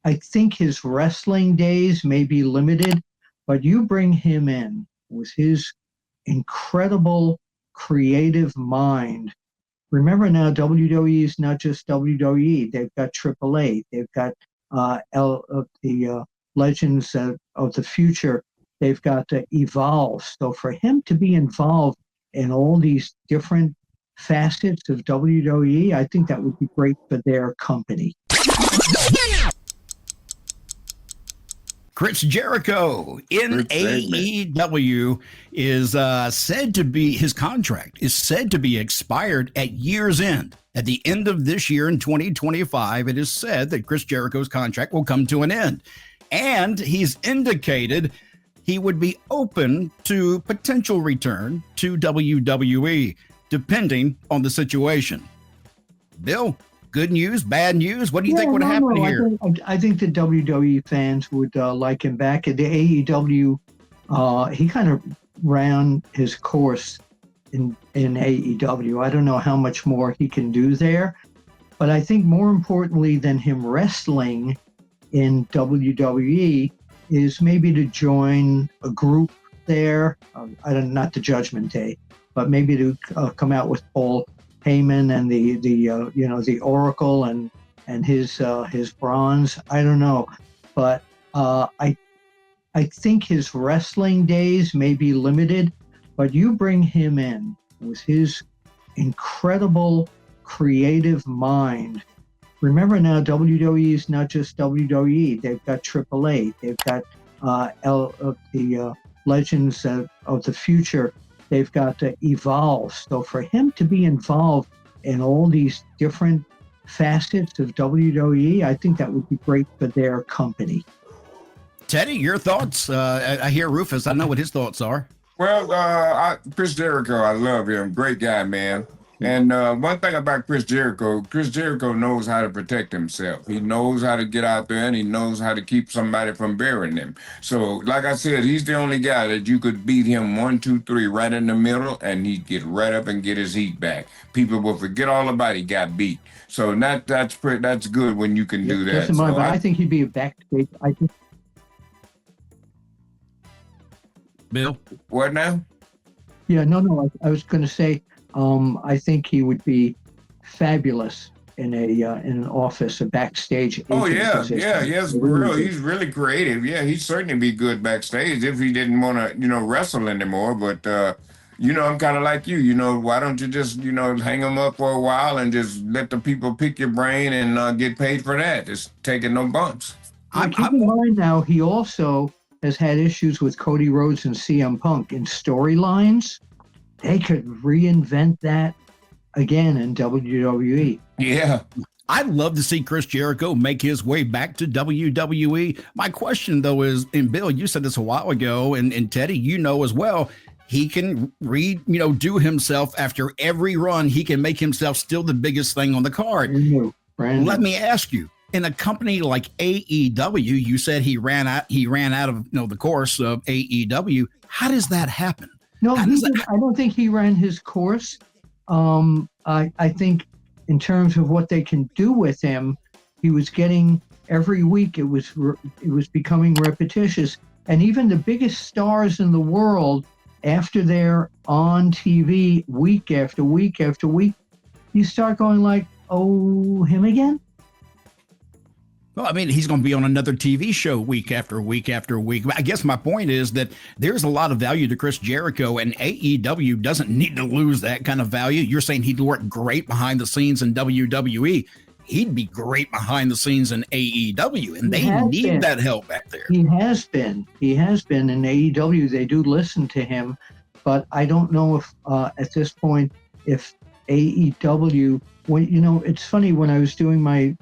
I think his wrestling days may be limited, but you bring him in with his incredible creative mind. Remember now, WWE is not just WWE. They've got AAA. They've got the Legends of the Future. They've got Evolve. So for him to be involved in all these different facets of WWE, I think that would be great for their company. Chris Jericho in AEW is said to be, his contract is said to be expired at year's end. At the end of this year in 2025, it is said that Chris Jericho's contract will come to an end. And he's indicated he would be open to potential return to WWE, depending on the situation. Bill, good news, bad news? What do you think would happen here? I think the WWE fans would like him back. At the AEW, he kind of ran his course in AEW. I don't know how much more he can do there. But I think more importantly than him wrestling in WWE is maybe to join a group there. Not the Judgment Day, but maybe to come out with Paul Heyman and the Oracle and his bronze. I don't know, but I think his wrestling days may be limited. But you bring him in with his incredible creative mind. Remember now, WWE is not just WWE. They've got AAA. They've got the Legends of the Future. They've got Evolve. So for him to be involved in all these different facets of WWE, I think that would be great for their company. Teddy, your thoughts? I hear Rufus. I know what his thoughts are. Well, Chris Jericho, I love him. Great guy, man. And one thing about Chris Jericho knows how to protect himself. He knows how to get out there, and he knows how to keep somebody from burying him. So, like I said, he's the only guy that you could beat him 1, 2, 3 right in the middle, and he'd get right up and get his heat back. People will forget all about he got beat. So that's good when you can do that. But I think he'd be a backstage. Bill? What now? Yeah, no. I was going to say, I think he would be fabulous in an office, a backstage. Oh yes, for real. He's really creative. Yeah, he'd certainly be good backstage if he didn't want to, wrestle anymore. But I'm kind of like you. Why don't you just, hang him up for a while and just let the people pick your brain and get paid for that? Just taking no bumps. Keep in mind now, he also has had issues with Cody Rhodes and CM Punk in storylines. They could reinvent that again in WWE. Yeah. I'd love to see Chris Jericho make his way back to WWE. My question, though, is, and Bill, you said this a while ago, and Teddy, as well, he can do himself after every run. He can make himself still the biggest thing on the card. Let me ask you, in a company like AEW, you said he ran out of the course of AEW. How does that happen? No, I don't think he ran his course. I think in terms of what they can do with him, he was getting every week. It was becoming repetitious, and even the biggest stars in the world, after they're on TV week after week after week, you start going like, "Oh, him again." Well, I mean, he's going to be on another TV show week after week after week. I guess my point is that there's a lot of value to Chris Jericho, and AEW doesn't need to lose that kind of value. You're saying he'd work great behind the scenes in WWE. He'd be great behind the scenes in AEW, and they need that help back there. He has been in AEW. They do listen to him, but I don't know if at this point, if AEW, it's funny, when I was doing my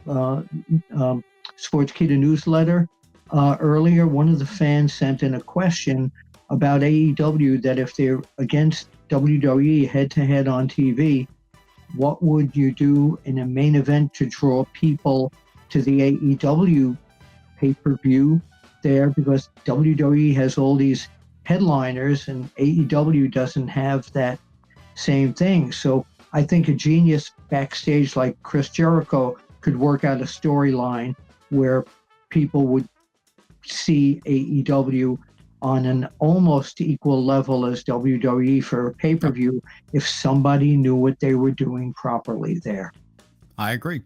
Sportskeeda newsletter earlier, one of the fans sent in a question about AEW, that if they're against WWE head-to-head on TV, what would you do in a main event to draw people to the AEW pay-per-view there? Because WWE has all these headliners and AEW doesn't have that same thing. So I think a genius backstage like Chris Jericho could work out a storyline where people would see AEW on an almost equal level as WWE for a pay-per-view if somebody knew what they were doing properly there. I agree.